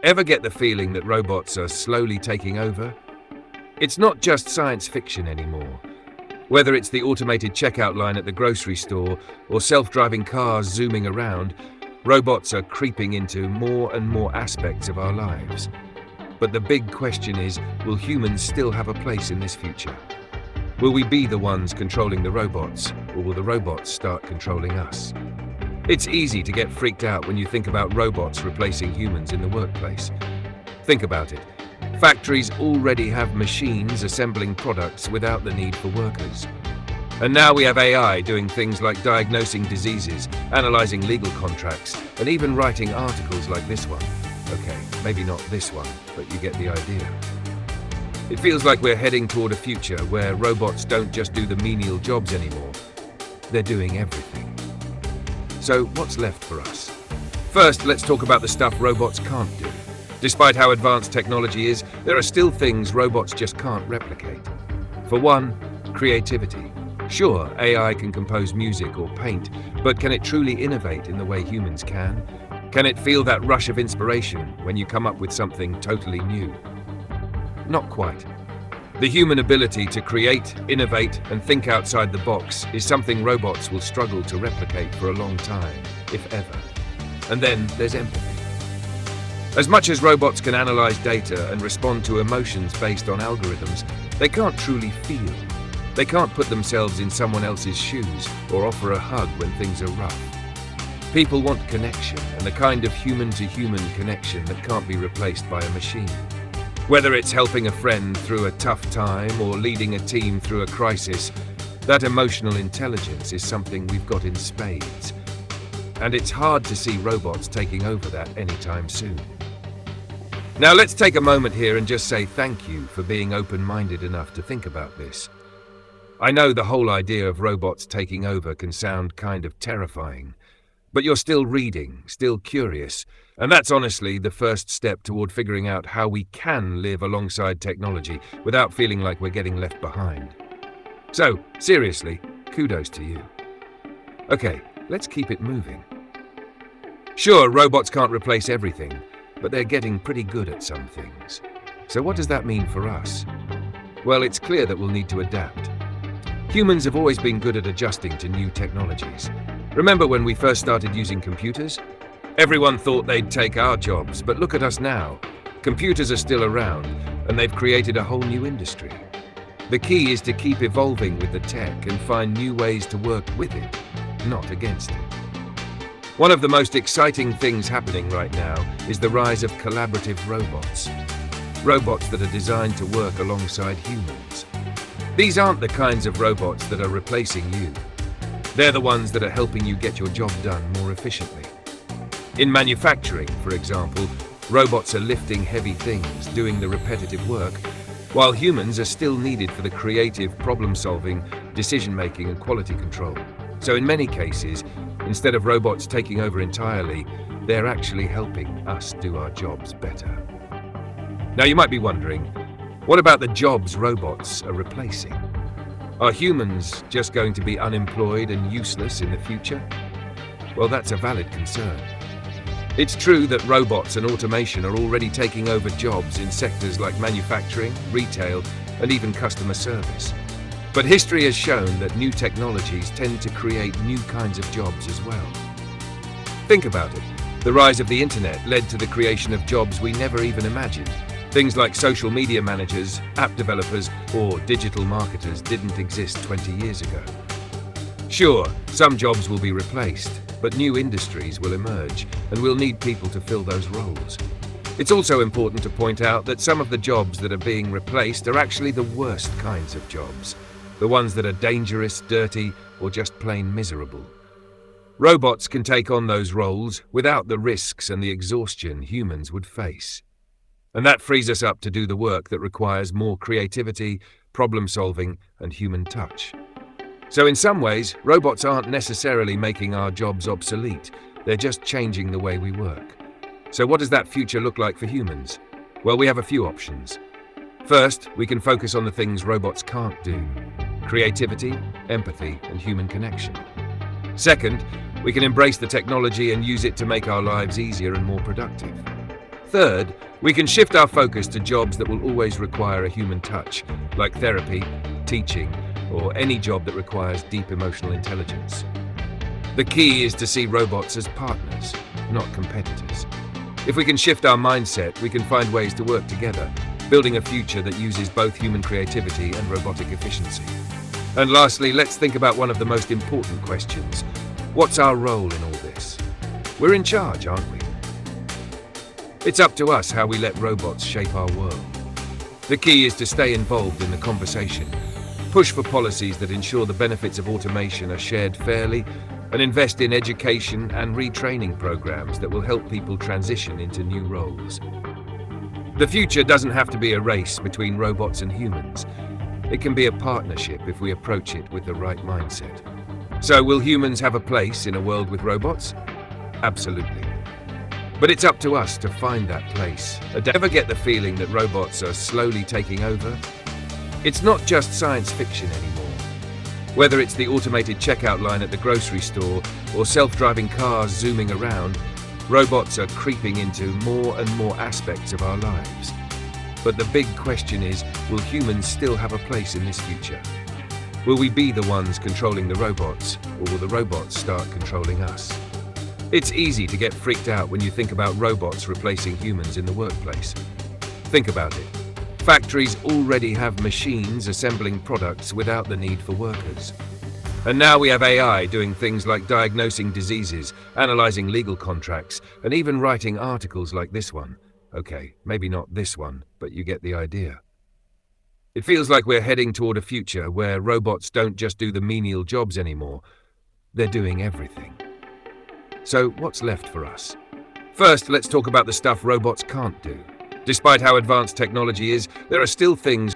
Ever get the feeling that robots are slowly taking over? It's not just science fiction anymore. Whether it's the automated checkout line at the grocery store or self-driving cars zooming around, robots are creeping into more and more aspects of our lives. But the big question is, will humans still have a place in this future? Will we be the ones controlling the robots, or will the robots start controlling us? It's easy to get freaked out when you think about robots replacing humans in the workplace. Think about it. Factories already have machines assembling products without the need for workers. And now we have AI doing things like diagnosing diseases, analyzing legal contracts, and even writing articles like this one. Okay, maybe not this one, but you get the idea. It feels like we're heading toward a future where robots don't just do the menial jobs anymore. They're doing everything. So what's left for us? First, let's talk about the stuff robots can't do. Despite how advanced technology is, there are still things robots just can't replicate. For one, creativity. Sure, AI can compose music or paint, but can it truly innovate in the way humans can? Can it feel that rush of inspiration when you come up with something totally new? Not quite. The human ability to create, innovate, and think outside the box is something robots will struggle to replicate for a long time, if ever. And then there's empathy. As much as robots can analyze data and respond to emotions based on algorithms, they can't truly feel. They can't put themselves in someone else's shoes or offer a hug when things are rough. People want connection, and the kind of human-to-human connection that can't be replaced by a machine. Whether it's helping a friend through a tough time or leading a team through a crisis, that emotional intelligence is something we've got in spades. And it's hard to see robots taking over that anytime soon. Now let's take a moment here and just say thank you for being open-minded enough to think about this. I know the whole idea of robots taking over can sound kind of terrifying, but you're still reading, still curious, and that's honestly the first step toward figuring out how we can live alongside technology without feeling like we're getting left behind. So, seriously, kudos to you. Okay, let's keep it moving. Sure, robots can't replace everything, but they're getting pretty good at some things. So what does that mean for us? Well, it's clear that we'll need to adapt. Humans have always been good at adjusting to new technologies. Remember when we first started using computers? Everyone thought they'd take our jobs, but look at us now. Computers are still around, and they've created a whole new industry. The key is to keep evolving with the tech and find new ways to work with it, not against it. One of the most exciting things happening right now is the rise of collaborative robots. Robots that are designed to work alongside humans. These aren't the kinds of robots that are replacing you. They're the ones that are helping you get your job done more efficiently. In manufacturing, for example, robots are lifting heavy things, doing the repetitive work, while humans are still needed for the creative problem-solving, decision-making, and quality control. So in many cases, instead of robots taking over entirely, they're actually helping us do our jobs better. Now you might be wondering, what about the jobs robots are replacing? Are humans just going to be unemployed and useless in the future? Well, that's a valid concern. It's true that robots and automation are already taking over jobs in sectors like manufacturing, retail, and even customer service. But history has shown that new technologies tend to create new kinds of jobs as well. Think about it. The rise of the internet led to the creation of jobs we never even imagined. Things like social media managers, app developers, or digital marketers didn't exist 20 years ago. Sure, some jobs will be replaced, but new industries will emerge, and we'll need people to fill those roles. It's also important to point out that some of the jobs that are being replaced are actually the worst kinds of jobs. The ones that are dangerous, dirty, or just plain miserable. Robots can take on those roles without the risks and the exhaustion humans would face. And that frees us up to do the work that requires more creativity, problem-solving, and human touch. So in some ways, robots aren't necessarily making our jobs obsolete. They're just changing the way we work. So what does that future look like for humans? Well, we have a few options. First, we can focus on the things robots can't do. Creativity, empathy, and human connection. Second, we can embrace the technology and use it to make our lives easier and more productive. Third, we can shift our focus to jobs that will always require a human touch, like therapy, teaching, or any job that requires deep emotional intelligence. The key is to see robots as partners, not competitors. If we can shift our mindset, we can find ways to work together, building a future that uses both human creativity and robotic efficiency. And lastly, let's think about one of the most important questions. What's our role in all this? We're in charge, aren't we? It's up to us how we let robots shape our world. The key is to stay involved in the conversation, push for policies that ensure the benefits of automation are shared fairly, and invest in education and retraining programs that will help people transition into new roles. The future doesn't have to be a race between robots and humans. It can be a partnership if we approach it with the right mindset. So, will humans have a place in a world with robots? Absolutely. But it's up to us to find that place. Ever get the feeling that robots are slowly taking over? It's not just science fiction anymore. Whether it's the automated checkout line at the grocery store or self-driving cars zooming around, robots are creeping into more and more aspects of our lives. But the big question is, will humans still have a place in this future? Will we be the ones controlling the robots, or will the robots start controlling us? It's easy to get freaked out when you think about robots replacing humans in the workplace. Think about it. Factories already have machines assembling products without the need for workers. And now we have AI doing things like diagnosing diseases, analyzing legal contracts, and even writing articles like this one. Okay, maybe not this one, but you get the idea. It feels like we're heading toward a future where robots don't just do the menial jobs anymore. They're doing everything. So what's left for us? First, let's talk about the stuff robots can't do. Despite how advanced technology is, there are still things